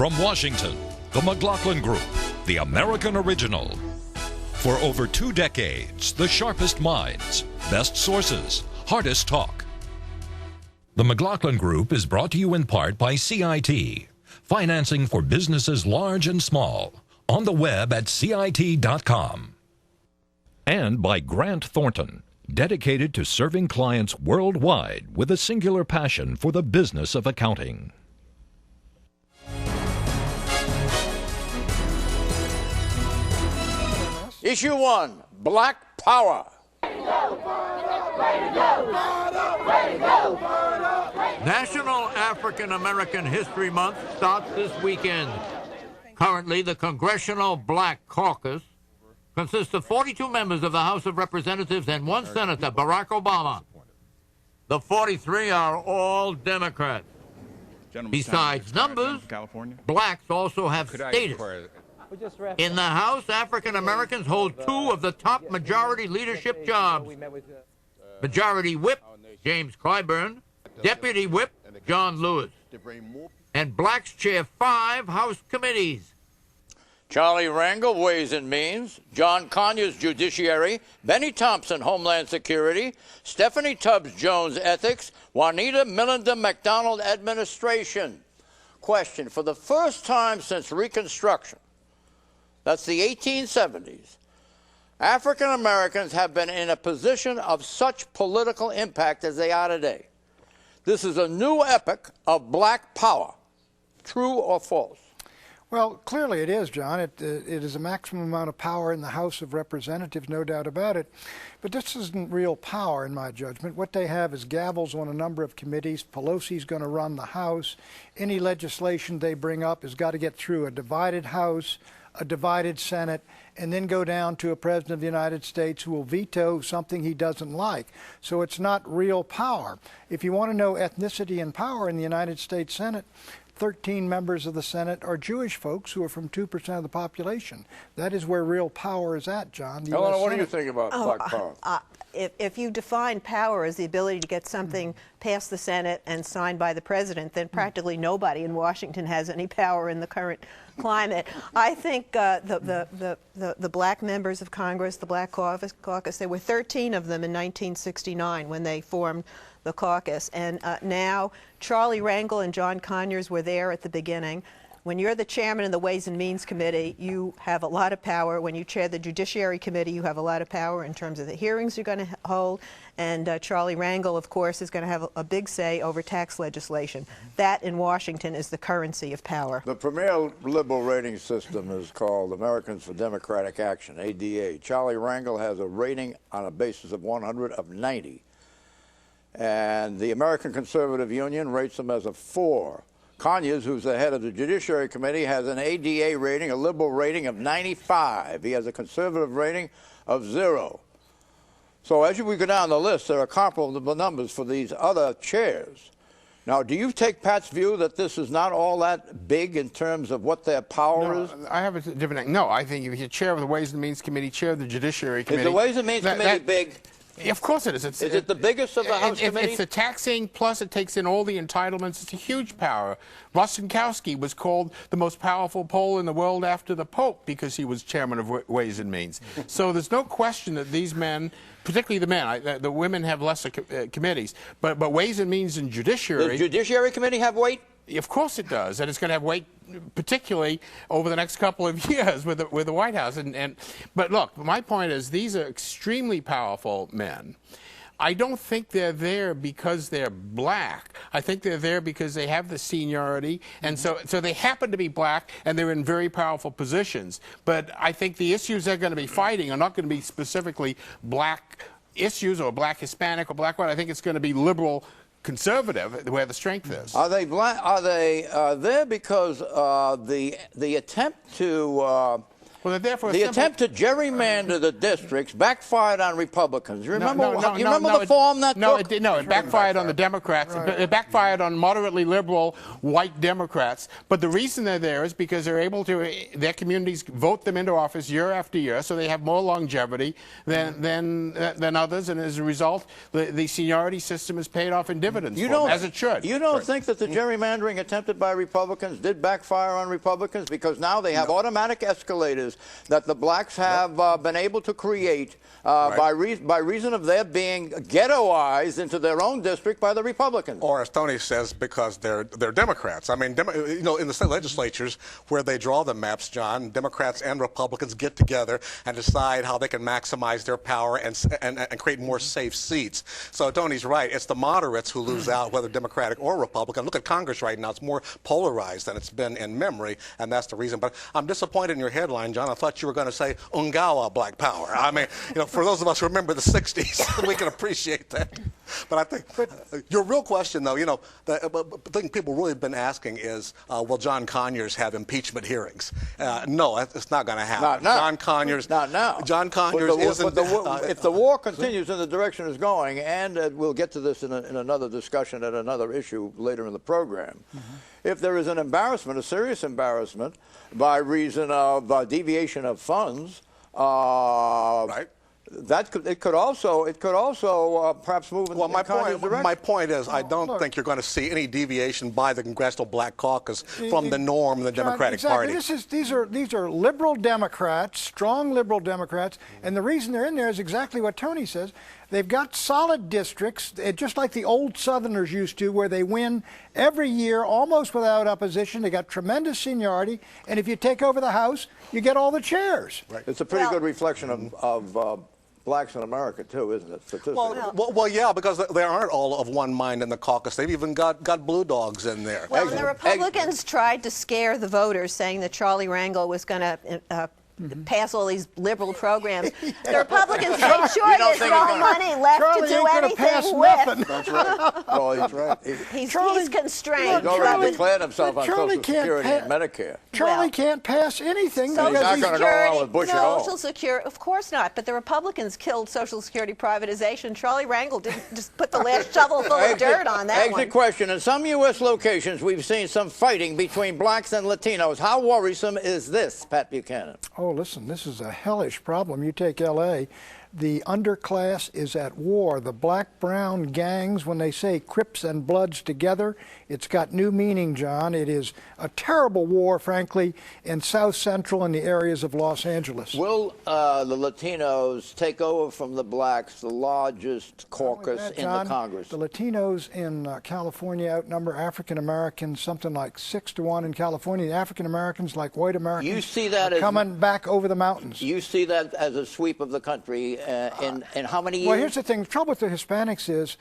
From Washington, the McLaughlin Group, the American original. For over 2 decades, the sharpest minds, best sources, hardest talk. The McLaughlin Group is brought to you in part by CIT, financing for businesses large and small, on the web at CIT.com. And by Grant Thornton, dedicated to serving clients worldwide with a singular passion for the business of accounting. Issue 1, Black Power. National African American History Month starts this weekend. Currently, the Congressional Black Caucus consists of 42 members of the House of Representatives and 1 Senator, Barack Obama. The 43 are all Democrats. Besides numbers, blacks also have status. In the House, African Americans hold 2 of the top majority leadership jobs. Majority Whip, James Clyburn, Deputy Whip, John Lewis. And blacks chair 5 House committees. Charlie Rangel, Ways and Means, John Conyers, Judiciary, Benny Thompson, Homeland Security, Stephanie Tubbs Jones, Ethics, Juanita Millender McDonald, Administration. Question, for the first time since Reconstruction, that's the 1870s, African Americans have been in a position of such political impact as they are today. This is a new epoch of black power. True or false? Well, clearly it is, John. It is a maximum amount of power in the House of Representatives, no doubt about it. But this isn't real power, in my judgment. What they have is gavels on a number of committees. Pelosi's going to run the House. Any legislation they bring up has got to get through a divided House, a divided Senate, and then go down to a President of the United States who will veto something he doesn't like. So it's not real power. If you want to know ethnicity and power in the United States Senate, 13 members of the Senate are Jewish folks who are from 2% of the population. That is where real power is at, John. Eleanor, what do you think about black power? If you define power as the ability to get something past the Senate and signed by the President, then practically nobody in Washington has any power in the current climate. I think the black members of Congress, the Black Caucus, there were 13 of them in 1969 when they formed the caucus. And now Charlie Rangel and John Conyers were there at the beginning. When you're the chairman of the Ways and Means Committee, you have a lot of power. When you chair the Judiciary Committee, you have a lot of power in terms of the hearings you're going to hold. And Charlie Rangel, of course, is going to have a big say over tax legislation. That, in Washington, is the currency of power. The premier liberal rating system is called Americans for Democratic Action, ADA. Charlie Rangel has a rating on a basis of 100 of 90. And the American Conservative Union rates him as a 4. Conyers, who's the head of the Judiciary Committee, has an ADA rating, a liberal rating of 95. He has a conservative rating of 0. So as we go down the list, there are comparable numbers for these other chairs. Now, do you take Pat's view that this is not all that big in terms of what their power is? I have a different. No, I think if you're chair of the Ways and Means Committee, chair of the Judiciary Committee. Is the Ways and Means Committee big? Of course it is. Is it the biggest of the House committees? It's the taxing, plus it takes in all the entitlements. It's a huge power. Rostenkowski was called the most powerful Pole in the world after the Pope because he was chairman of Ways and Means. So there's no question that these men, particularly the men, the women have lesser committees, but Ways and Means and Judiciary. Does the Judiciary Committee have weight? Of course it does, and it's going to have weight, particularly over the next couple of years with the White House. But look, my point is these are extremely powerful men. I don't think they're there because they're black. I think they're there because they have the seniority, and so they happen to be black, and they're in very powerful positions. But I think the issues they're going to be fighting are not going to be specifically black issues or black Hispanic or black white. I think it's going to be liberal conservative where the strength is. Are they black? Are they there because the attempt to Well, therefore, the attempt to gerrymander the districts backfired on Republicans. You remember, the form that took? It backfired on the Democrats. Right. It backfired on moderately liberal white Democrats. But the reason they're there is because they're able to, their communities vote them into office year after year, so they have more longevity than others, and as a result, the seniority system is paid off in dividends for them, as it should. You don't think that the gerrymandering attempted by Republicans did backfire on Republicans? Because now they have automatic escalators that the blacks have been able to create by reason of their being ghettoized into their own district by the Republicans. Or as Tony says, because they're Democrats. I mean, in the state legislatures where they draw the maps, John, Democrats and Republicans get together and decide how they can maximize their power and create more safe seats. So Tony's right. It's the moderates who lose out, whether Democratic or Republican. Look at Congress right now. It's more polarized than it's been in memory, and that's the reason. But I'm disappointed in your headline, John. I thought you were going to say Ungawa Black Power. I mean, for those of us who remember the 60s, we can appreciate that. But I think your real question, though, the thing people really have been asking is, will John Conyers have impeachment hearings? No, it's not going to happen. Not now. John Conyers. Not now. John Conyers isn't. If the war continues in the direction it's going, and we'll get to this in another discussion at another issue later in the program, if there is an embarrassment, a serious embarrassment, by reason of deviation of funds, right. It could also perhaps move in my Conyers' direction. My point is, I don't think you're going to see any deviation by the Congressional Black Caucus from the norm in the Democratic Party. These are liberal Democrats, strong liberal Democrats, and the reason they're in there is exactly what Tony says. They've got solid districts, just like the old Southerners used to, where they win every year almost without opposition. They got tremendous seniority, and if you take over the House, you get all the chairs. Right. It's a pretty good reflection of blacks in America, too, isn't it? Well, yeah, because they aren't all of one mind in the caucus. They've even got blue dogs in there. Well, and the Republicans tried to scare the voters, saying that Charlie Rangel was going to pass all these liberal programs. The Republicans made sure there's no money left to do anything with. That's right. Oh, he's right. He's constrained. He's already declared himself on Social Security and Medicare. Charlie can't pass anything. He's not going to go along with Bush at all. Social Security, of course not. But the Republicans killed Social Security privatization. Charlie Rangel didn't just put the last shovel full of dirt on that one. Exit question. In some U.S. locations, we've seen some fighting between blacks and Latinos. How worrisome is this, Pat Buchanan? Oh, listen, this is a hellish problem. You take L.A., the underclass is at war. The black-brown gangs, when they say Crips and Bloods together, it's got new meaning, John. It is a terrible war, frankly, in South Central and the areas of Los Angeles. Will the Latinos take over from the blacks, the largest caucus in the Congress? The Latinos in California outnumber African Americans something like 6-1 in California. The African Americans, like white Americans, are coming back over the mountains. You see that as a sweep of the country in how many years? Well, here's the thing. The trouble with the Hispanics is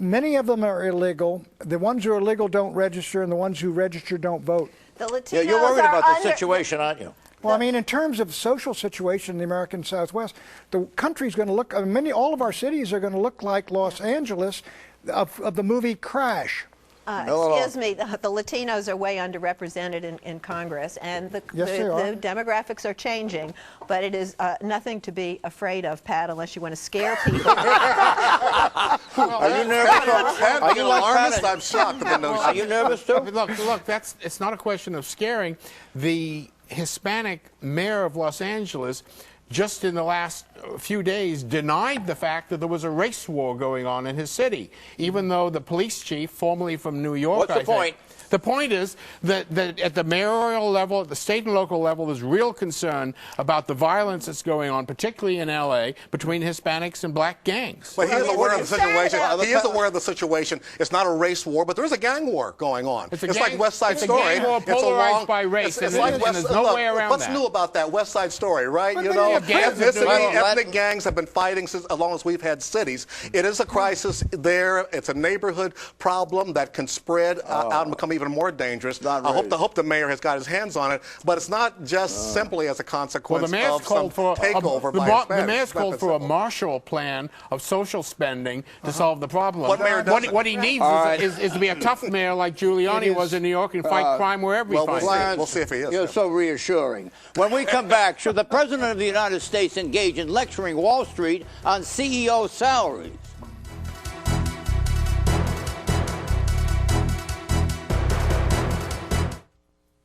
many of them are illegal. The ones who are illegal don't register, and the ones who register don't vote. The Latinos you're worried about the situation, aren't you? Well, I mean, in terms of social situation in the American Southwest, the country's going to look, all of our cities are going to look like Los Angeles of the movie Crash. Excuse me, the Latinos are way underrepresented in Congress, and the demographics are changing, but it is nothing to be afraid of, Pat, unless you want to scare people. Are you nervous? Are you alarmist? I'm shocked at the notion. Are you nervous, too? Look, it's not a question of scaring. The Hispanic mayor of Los Angeles just in the last few days denied the fact that there was a race war going on in his city, even though the police chief, formerly from New York, What's the point? The point is that at the mayoral level, at the state and local level, there's real concern about the violence that's going on, particularly in L.A., between Hispanics and black gangs. But he is aware of the situation. He is aware of the situation. It's not a race war, but there is a gang war going on. It's like West Side Story. It's a gang war polarized by race, and there's no way around that. What's new about that West Side Story, right? But Ethnic gangs have been fighting since as long as we've had cities. It is a crisis there. It's a neighborhood problem that can spread out and become even more dangerous. I hope the mayor has got his hands on it, but it's not just simply as a consequence of some takeover by Hispanics. The mayor's called for a Marshall Plan of social spending to solve the problem. What he needs is to be a tough mayor like Giuliani was in New York and fight crime wherever he finds it. We'll see if he is. You're so reassuring. When we come back, should the President of the United States engage in lecturing Wall Street on CEO salaries?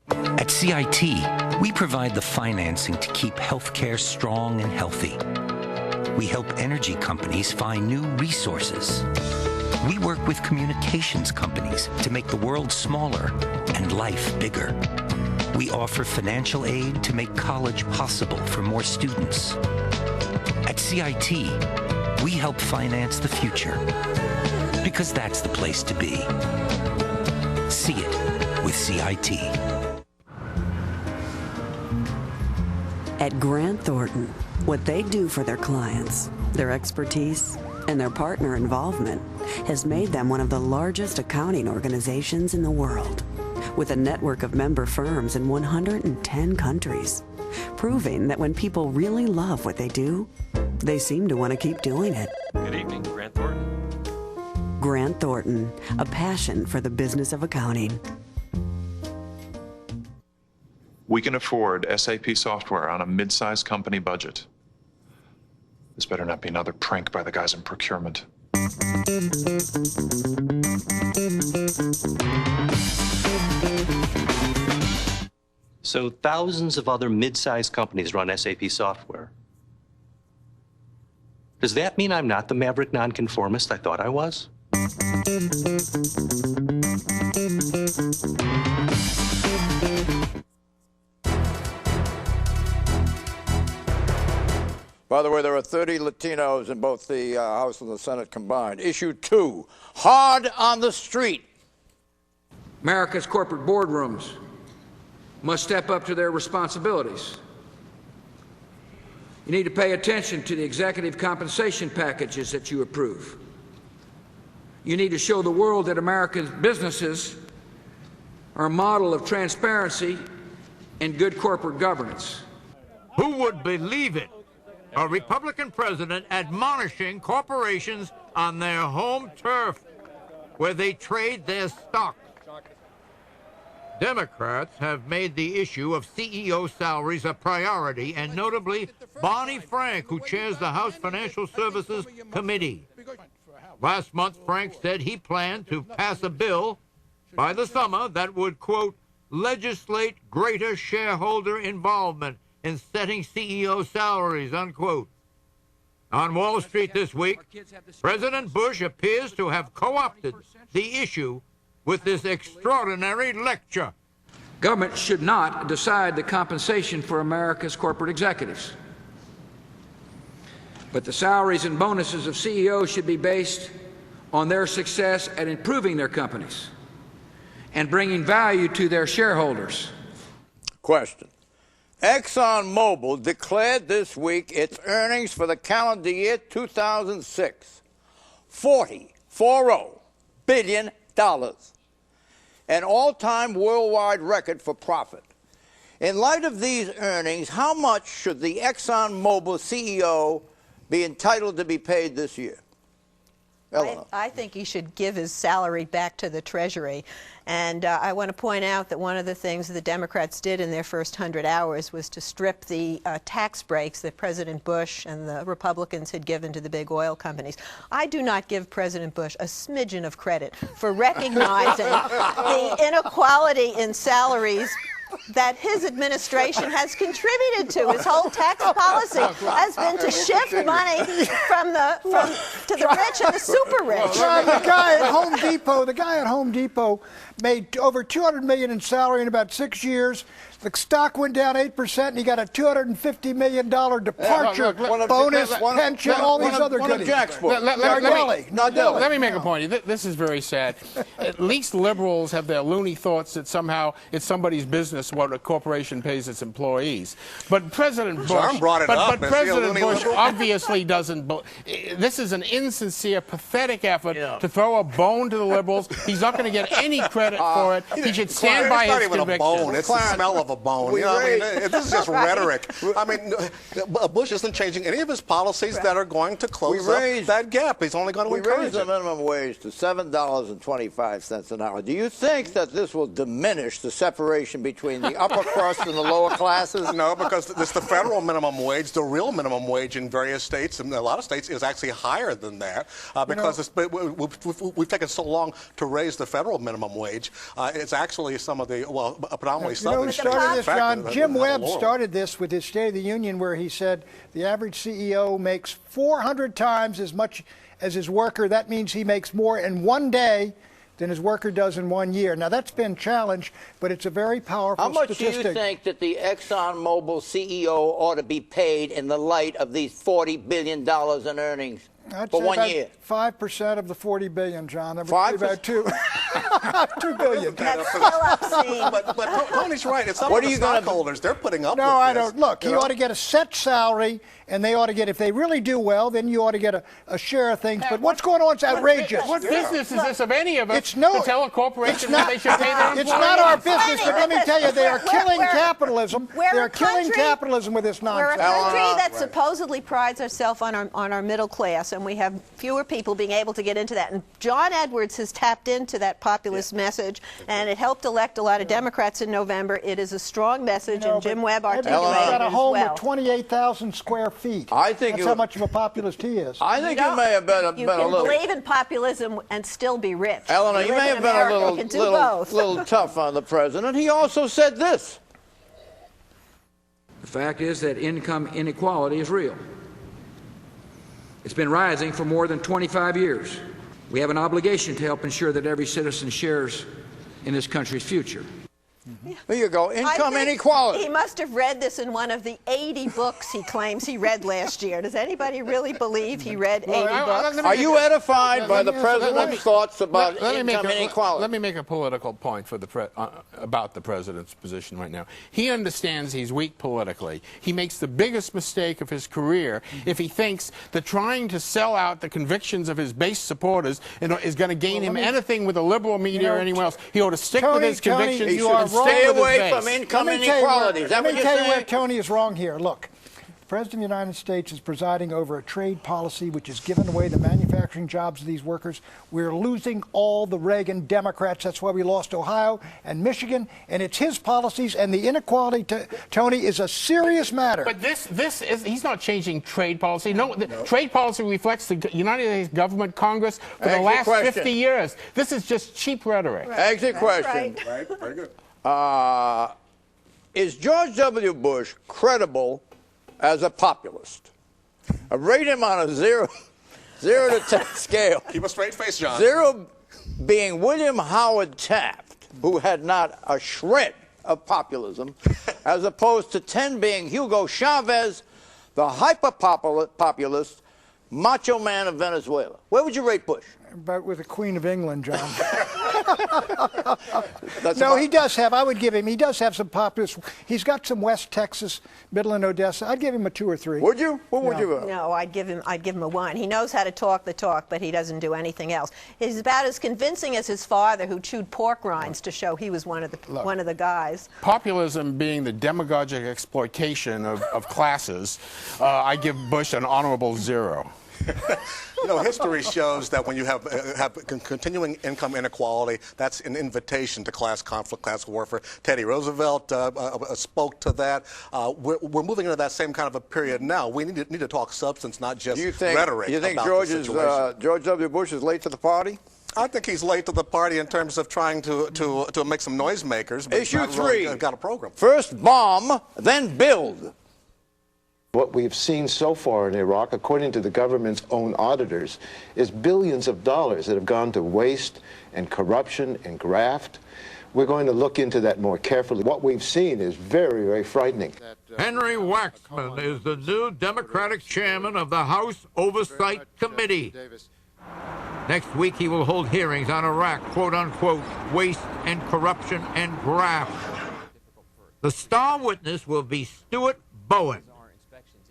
At CIT, we provide the financing to keep healthcare strong and healthy. We help energy companies find new resources. We work with communications companies to make the world smaller and life bigger. We offer financial aid to make college possible for more students. At CIT, we help finance the future because that's the place to be. See it with CIT. At Grant Thornton, what they do for their clients, their expertise, and their partner involvement has made them one of the largest accounting organizations in the world, with a network of member firms in 110 countries, proving that when people really love what they do, they seem to want to keep doing it. Good evening, Grant Thornton. Grant Thornton, a passion for the business of accounting. We can afford SAP software on a mid-sized company budget. This better not be another prank by the guys in procurement. So thousands of other mid-sized companies run SAP software. Does that mean I'm not the maverick nonconformist I thought I was? By the way, there are 30 Latinos in both the House and the Senate combined. Issue 2, hard on the street. America's corporate boardrooms must step up to their responsibilities. You need to pay attention to the executive compensation packages that you approve. You need to show the world that America's businesses are a model of transparency and good corporate governance. Who would believe it? A Republican president admonishing corporations on their home turf where they trade their stock. Democrats have made the issue of CEO salaries a priority, and notably Barney Frank, who chairs the House Financial Services Committee. Last month, Frank said he planned to pass a bill by the summer that would, quote, legislate greater shareholder involvement in setting CEO salaries, unquote. On Wall Street this week, President Bush appears to have co-opted the issue with this extraordinary lecture. Government should not decide the compensation for America's corporate executives. But the salaries and bonuses of CEOs should be based on their success at improving their companies and bringing value to their shareholders. Question. ExxonMobil declared this week its earnings for the calendar year 2006, $40 billion, an all-time worldwide record for profit. In light of these earnings, how much should the ExxonMobil CEO be entitled to be paid this year? I think he should give his salary back to the Treasury. And I want to point out that one of the things the Democrats did in their first 100 hours was to strip the tax breaks that President Bush and the Republicans had given to the big oil companies. I do not give President Bush a smidgen of credit for recognizing the inequality in salaries that his administration has contributed to. His whole tax policy has been to shift money to the rich and the super rich. The guy at Home Depot made over $200 million in salary in about 6 years. The stock went down 8%, and he got a $250 million departure bonus, pension, all these other goodies. Let me make a point. This is very sad. At least liberals have their loony thoughts that somehow it's somebody's business what a corporation pays its employees. But President Bush, obviously doesn't. This is an insincere, pathetic effort to throw a bone to the liberals. He's not going to get any credit for it. He should stand by his convictions. It's not even a bone. It's the smell of a bone. You know, I mean, this is just rhetoric. I mean, Bush isn't changing any of his policies that are going to close up that gap. He's only going to encourage it. We raised the minimum wage to $7.25 an hour. Do you think that this will diminish the separation between the upper crust and the lower classes? No, because it's the federal minimum wage. The real minimum wage in various states, and a lot of states, is actually higher than that because we've taken so long to raise the federal minimum wage. It's actually some of the, predominantly Southern states. Jim Webb started this with his State of the Union, where he said the average CEO makes 400 times as much as his worker. That means he makes more in one day than his worker does in 1 year. Now, that's been challenged, but it's a very powerful statistic. How much do you think that the ExxonMobil CEO ought to be paid in the light of these $40 billion in earnings? I'd for say 1 year. 5% of the $40 billion, John. That would 5%? be about $2 billion. That's still obscene. But Tony's right. It's not the stockholders. They're putting up with this. No, I don't. Look, he ought to get a set salary, and they ought to get, if they really do well, then you ought to get a share of things. But what's going on is outrageous. What business is this of any of us to tell a corporation that they should pay their employees? It's not our business, but let me tell you, they are killing capitalism. They are killing capitalism with this nonsense. We're a country that supposedly prides ourselves on our middle class, and we have fewer people being able to get into that. And John Edwards has tapped into that populist message, and it helped elect a lot of Democrats in November. It is a strong message, and Jim Webb articulated it as well. Got a home with 28,000 square feet. I think that's how much of a populist he is. I think you may have been a little. You can believe in populism and still be rich. Eleanor, you may have been a little tough on the president. He also said this. The fact is that income inequality is real. It's been rising for more than 25 years. We have an obligation to help ensure that every citizen shares in this country's future. There you go, income inequality. He must have read this in one of the 80 books he claims he read last year. Does anybody really believe he read 80 books? Are you edified by the president's thoughts about income inequality? Let me make a political point for about the president's position right now. He understands he's weak politically. He makes the biggest mistake of his career if he thinks that trying to sell out the convictions of his base supporters is going to gain him anything with the liberal media or anyone else. He ought to stick with his convictions. Stay away from income inequality. Let me tell you where Tony is wrong here. Look, the President of the United States is presiding over a trade policy which has given away the manufacturing jobs of these workers. We're losing all the Reagan Democrats. That's why we lost Ohio and Michigan. And it's his policies, and the inequality, Tony, is a serious matter. But he's not changing trade policy. No, trade policy reflects the United States government, Congress, for the last 50 years. This is just cheap rhetoric. Exit question. Right, very good. Is George W. Bush credible as a populist? Rate him on a 0 to 10 scale. Keep a straight face, John. 0 being William Howard Taft, who had not a shred of populism, as opposed to 10 being Hugo Chavez, the hyper-populist macho man of Venezuela. Where would you rate Bush? About with the Queen of England, John. No, he does have, I would give him, he does have some populist. He's got some West Texas, Middle and Odessa. I'd give him a 2 or 3. Would you? What would you? No, I'd give him a 1. He knows how to talk the talk, but he doesn't do anything else. He's about as convincing as his father, who chewed pork rinds to show he was one of the guys. Populism being the demagogic exploitation of classes, I give Bush an honorable 0. You know, history shows that when you have continuing income inequality, that's an invitation to class conflict, class warfare. Teddy Roosevelt spoke to that. We're moving into that same kind of a period now. We need to talk substance, not just rhetoric. Do you think George W. Bush is late to the party? I think he's late to the party in terms of trying to make some noisemakers. But Issue 3. Really got a program. First bomb, then build. What we've seen so far in Iraq, according to the government's own auditors, is billions of dollars that have gone to waste and corruption and graft. we're going to look into that more carefully. What we've seen is very, very frightening. Henry Waxman is the new Democratic chairman of the House Oversight Committee. Next week, he will hold hearings on Iraq, quote-unquote, waste and corruption and graft. The star witness will be Stuart Bowen,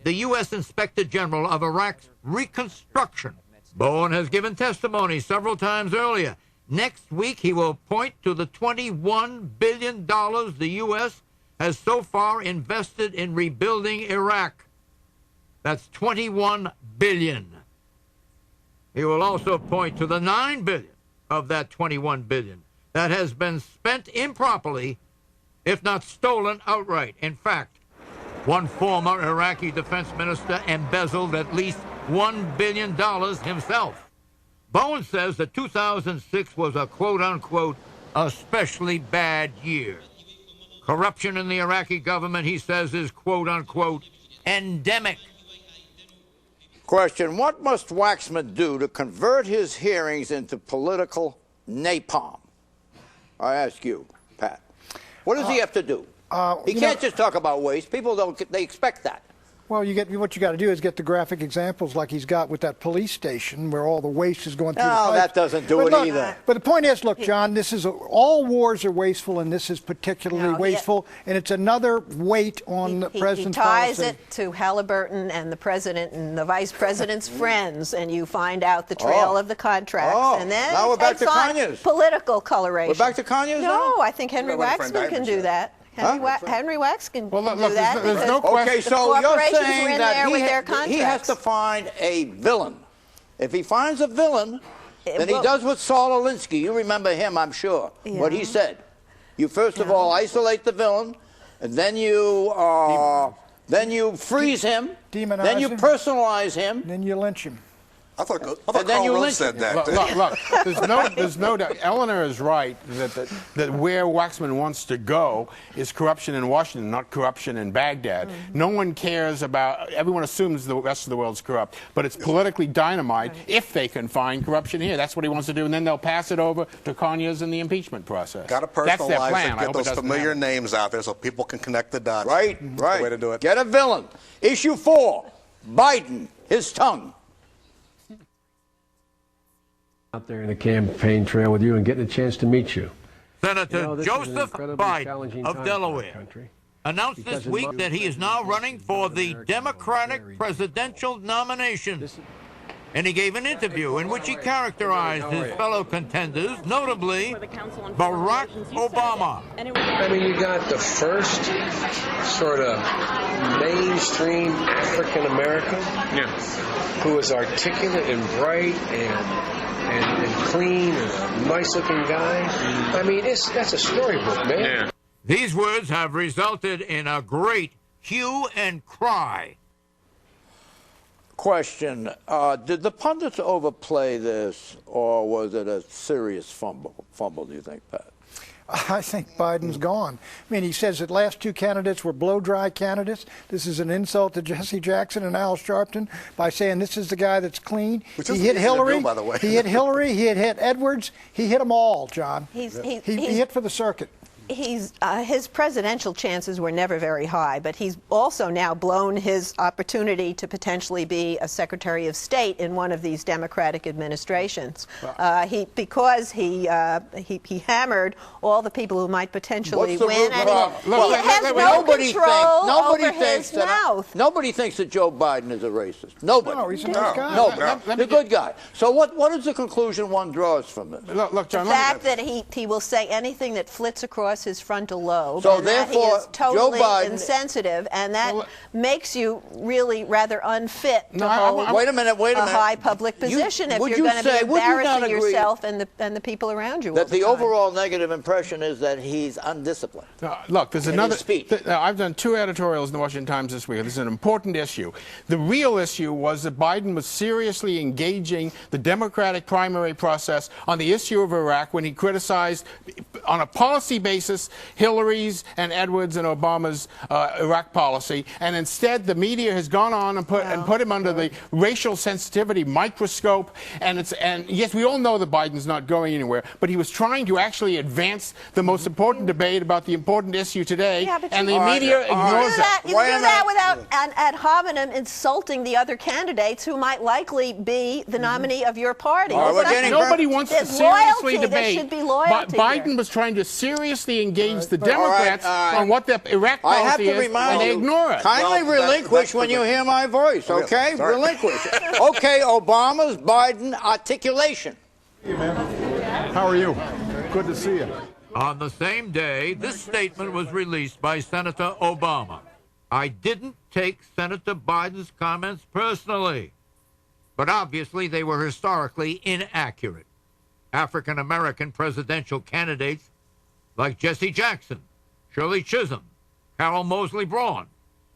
the U.S. Inspector General of Iraq's reconstruction. Bowen has given testimony several times earlier. Next week, he will point to the $21 billion the U.S. has so far invested in rebuilding Iraq. That's $21 billion. He will also point to the $9 billion of that $21 billion that has been spent improperly, if not stolen outright. In fact, one former Iraqi defense minister embezzled at least $1 billion himself. Bowen says that 2006 was a quote-unquote especially bad year. Corruption in the Iraqi government, he says, is quote-unquote endemic. Question, what must Waxman do to convert his hearings into political napalm? I ask you, Pat. What does he have to do? He can't just talk about waste. People they expect that. Well, what you got to do is get the graphic examples like he's got with that police station where all the waste is going through the pipes. No, that doesn't do it either. But the point is, look, John, this is all wars are wasteful, and this is particularly wasteful, and it's another weight on the president's policy. He ties it to Halliburton and the president and the vice president's friends, and you find out the trail of the contracts, and then now we're back to Conyers. Political coloration. We're back to Conyers now? No, I think Henry Waxman can do that. Henry Waxman can do that. There's no question. Okay, so you're saying that he has to find a villain. If he finds a villain, then he does what Saul Alinsky. You remember him, I'm sure. Yeah. What he said. You first of all isolate the villain, and then you freeze him. Demonize then you him. Personalize him. Then you lynch him. I thought Carl Rove said that. Look, there's no doubt. Eleanor is right that where Waxman wants to go is corruption in Washington, not corruption in Baghdad. Mm-hmm. No one cares about, everyone assumes the rest of the world's corrupt, but it's politically dynamite if they can find corruption here. That's what he wants to do, and then they'll pass it over to Conyers in the impeachment process. Got to personalize it, get those familiar names out there so people can connect the dots. Right. That's the way to do it. Get a villain. Issue 4, Biden, his tongue. Out there in the campaign trail with you and getting a chance to meet you. Senator Joseph Biden of Delaware announced this week that he is now running for the Democratic presidential nomination. And he gave an interview in which he characterized his fellow contenders, notably Barack Obama. I mean, you got the first sort of mainstream African American who is articulate and bright and clean and a nice-looking guy. I mean, that's a storybook, man. Yeah. These words have resulted in a great hue and cry. Question, did the pundits overplay this, or was it a serious fumble, do you think, Pat? I think Biden's gone. I mean, he says that last two candidates were blow-dry candidates. This is an insult to Jesse Jackson and Al Sharpton by saying this is the guy that's clean. He hit Hillary. By the way. He hit Hillary. He hit Edwards. He hit them all, John. He hit for the circuit. His presidential chances were never very high, but he's also now blown his opportunity to potentially be a Secretary of State in one of these Democratic administrations. Because he hammered all the people who might potentially win, and he has no control over his mouth. Nobody thinks that Joe Biden is a racist. Nobody. No, he's a nice guy. No, he's a good guy. So what is the conclusion one draws from this? Look, John, the fact that he will say anything that flits across his frontal lobe, so and therefore, that he is totally Joe Biden, insensitive, and that makes you really rather unfit to hold wait a minute. a high public position if you're going to be embarrassing yourself and the people around you. That the overall negative impression is that he's undisciplined. Look, there's another. I've done 2 editorials in the Washington Times this week. This is an important issue. The real issue was that Biden was seriously engaging the Democratic primary process on the issue of Iraq when he criticized, on a policy basis, basis Hillary's and Edwards and Obama's Iraq policy, and instead the media has gone on and put him under the racial sensitivity microscope. And yes, we all know that Biden's not going anywhere, but he was trying to actually advance the most important debate about the important issue today, and the media ignores it. You can do that without ad hominem insulting the other candidates who might likely be the nominee of your party. Nobody wants to seriously debate. There should be loyalty. Biden was trying to seriously engage the Democrats on what the Iraq policy is, and they ignore it. Kindly relinquish when you hear my voice, okay? Relinquish. Okay, Obama's Biden articulation. Hey, man. How are you? Good to see you. On the same day, this statement was released by Senator Obama. I didn't take Senator Biden's comments personally, but obviously they were historically inaccurate. African-American presidential candidates like Jesse Jackson, Shirley Chisholm, Carol Moseley Braun,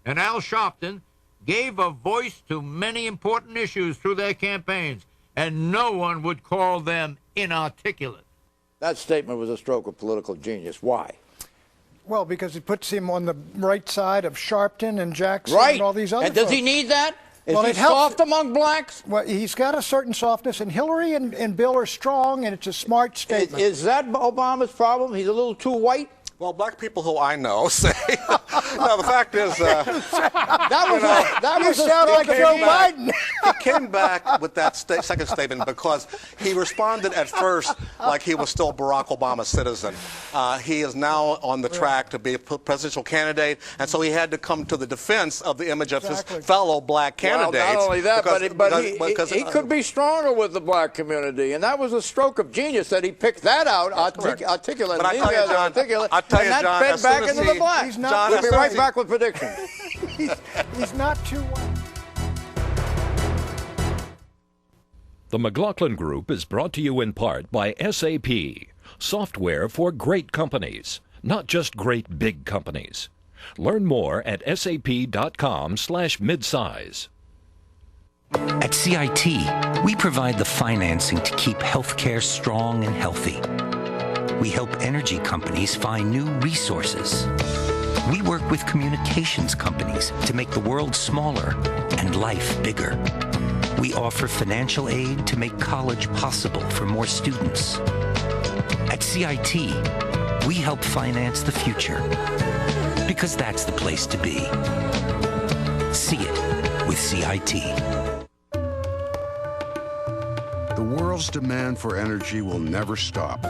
and Al Sharpton gave a voice to many important issues through their campaigns, and no one would call them inarticulate. That statement was a stroke of political genius. Why? Well, because it puts him on the right side of Sharpton and Jackson and all these other folks. Does he need that? Is he soft among blacks? Well, he's got a certain softness, and Hillary and Bill are strong, and it's a smart statement. Is that Obama's problem? He's a little too white? Well, black people who I know say, no, the fact is, that was sound like Joe Biden. He came back with that second statement because he responded at first like he was still Barack Obama's citizen. He is now on the track to be a presidential candidate, and so he had to come to the defense of the image of his fellow black candidates. Well, not only that, but he could be stronger with the black community, and that was a stroke of genius that he picked that out, articulate. But I tell you, John, and that fed back into the black. We'll be right back with predictions. He's not too white. The McLaughlin Group is brought to you in part by SAP, software for great companies, not just great big companies. Learn more at sap.com/midsize. At CIT, we provide the financing to keep healthcare strong and healthy. We help energy companies find new resources. We work with communications companies to make the world smaller and life bigger. We offer financial aid to make college possible for more students. At CIT, we help finance the future because that's the place to be. See it with CIT. The world's demand for energy will never stop,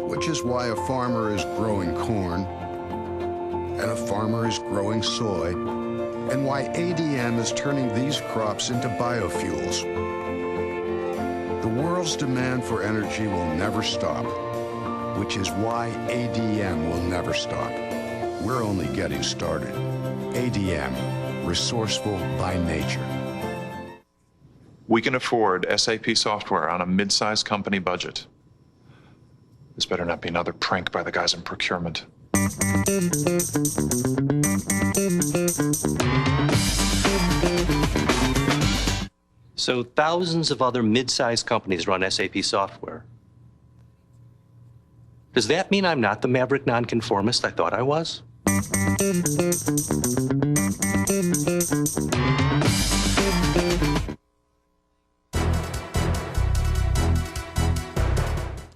which is why a farmer is growing corn, and a farmer is growing soy, and why ADM is turning these crops into biofuels. The world's demand for energy will never stop, which is why ADM will never stop. We're only getting started. ADM, resourceful by nature. We can afford SAP software on a mid-sized company budget. This better not be another prank by the guys in procurement. So thousands of other mid-sized companies run SAP software. Does that mean I'm not the maverick nonconformist I thought I was?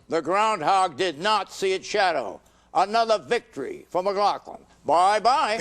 The groundhog did not see its shadow. Another victory for McLaughlin. Bye-bye.